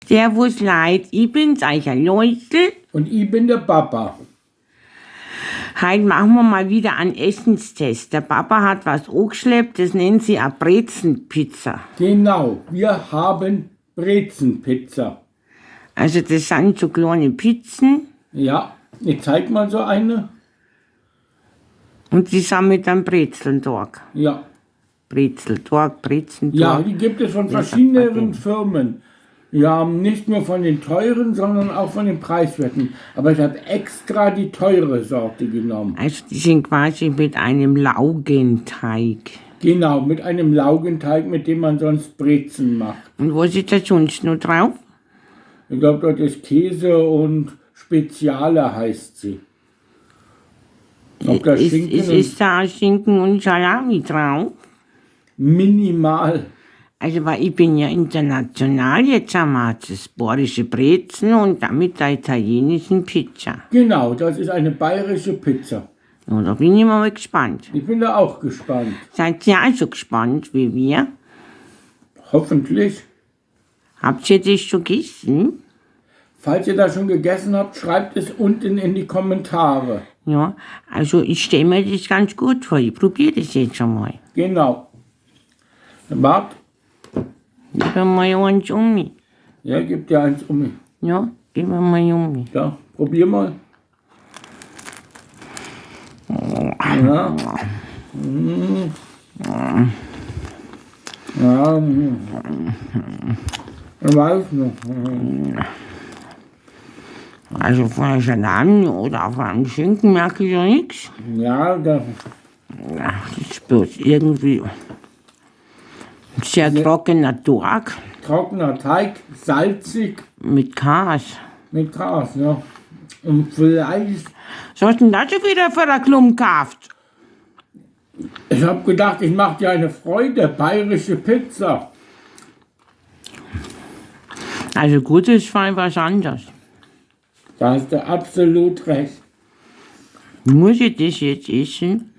Servus Leid, ich bin's, euer Leute. Und ich bin der Papa. Heute machen wir mal wieder einen Essenstest. Der Papa hat was angeschleppt, das nennt sie eine Brezenpizza. Genau, wir haben Brezenpizza. Also das sind so kleine Pizzen Ja, ich zeig mal so eine. und die sind mit einem Brezeltag. Ja. Brezeltag, Brezentag. Ja, die gibt es von verschiedenen Firmen. Wir haben nicht nur von den teuren, sondern auch von den preiswerten. Aber ich habe extra die teure Sorte genommen. Also die sind quasi mit einem Laugenteig. Genau, mit einem Laugenteig, mit dem man sonst Brezen macht. Und was ist da sonst noch drauf? Ich glaube, dort ist Käse und Speziale heißt sie. Ob da Schinken Ist da auch Schinken und Salami drauf? minimal. Also, weil ich bin ja international, jetzt haben wir das bayerische Brezen und damit der italienischen Pizza. Genau, das ist eine bayerische Pizza. Ja, da bin ich mal gespannt. Ich bin da auch gespannt. Seid ihr auch so gespannt wie wir? Hoffentlich. Habt ihr das schon gegessen? Falls ihr das schon gegessen habt, schreibt es unten in die Kommentare. Ja, also ich stelle mir das ganz gut vor. Ich probiere das jetzt schon mal. Genau. Bart? Gib mir mal eins um mich. Ja, gib dir eins um mich. Ja, gib mir mal um mich. Ja, probier mal. Ja. Ja. Ich weiß noch. Also von der Salami oder von einem Schinken merke ich ja nichts. Ja, das Das ist bloß irgendwie ein sehr trockener Tag trockener Teig, salzig, mit Käse. mit Gras, ja. Und vielleicht, Was hast du denn da schon wieder für eine Klump gekauft? ich habe gedacht, ich mache dir eine Freude, bayerische Pizza. Also gut ist voll was anderes. Da hast du absolut recht. Muss ich das jetzt essen?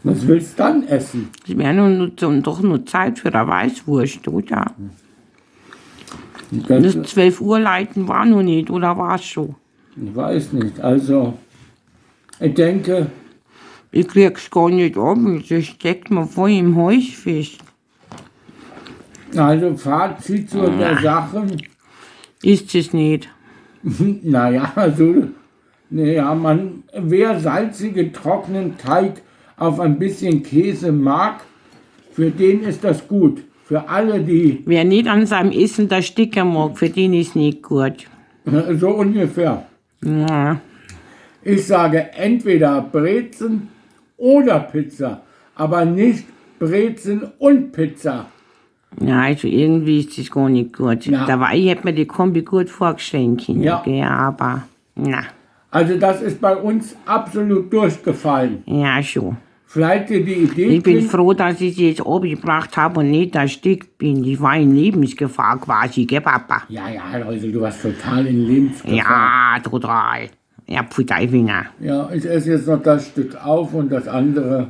Was willst du dann essen? Es wäre doch nur Zeit für eine Weißwurst, oder? Das 12 Uhr leiten war noch nicht, oder war es schon? Ich weiß nicht, also ich denke, Ich krieg's gar nicht ab, das steckt mir voll im Hals fest. also Fazit zu der Sache, Ist es nicht? naja, also, naja, wer salzigen, trockenen Teig auf ein bisschen Käse mag, für den ist das gut. Für alle, die Wer nicht an seinem Essen der Sticker mag, für den ist nicht gut. so ungefähr. Ja. Ich sage entweder Brezen oder Pizza, aber nicht Brezen und Pizza. Ja, also irgendwie ist das gar nicht gut. Ja. Dabei hätte mir die Kombi gut vorgestellt können, Ja. gell, aber na, Also das ist bei uns absolut durchgefallen. ja schon. Vielleicht die Idee, Ich bin klingt- froh, dass ich sie jetzt abgebracht habe und nicht erstickt bin. Ich war in Lebensgefahr quasi, gell, Papa? Ja, also du warst total in Lebensgefahr. Ja, total. Ja, Pfui-Deifinger. Ja, ich esse jetzt noch das Stück auf und das andere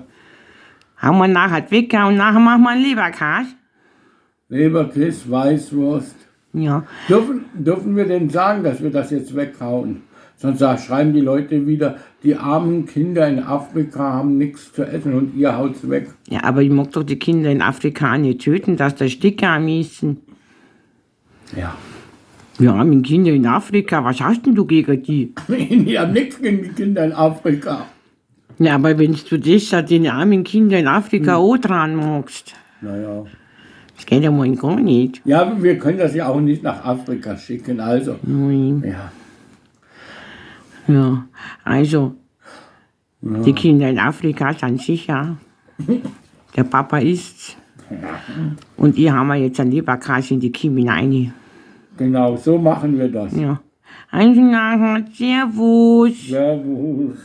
Haben wir nachher Wecker und nachher machen wir einen Leberkäse. Leberkäse, Weißwurst. Ja, Dürfen wir denn sagen, dass wir das jetzt weghauen? Sonst schreiben die Leute wieder, die armen Kinder in Afrika haben nichts zu essen und ihr haut's weg. ja, aber ich mag doch die Kinder in Afrika nicht töten, dass der Sticker am essen. Ja. Wir haben Kinder in Afrika, was hast denn du gegen die? Die haben nichts gegen die Kinder in Afrika. Ja, aber wenn du das an den armen Kindern in Afrika auch dran magst, Naja. das geht ja mal gar nicht. Ja, wir können das ja auch nicht nach Afrika schicken, also. Nein. Ja. Ja, also, die Kinder in Afrika sind sicher. Der Papa isst's. Und ich haben wir jetzt einen Leberkäse in die Kimme rein. Genau, so machen wir das. Ja. Also nachher, Servus. Servus.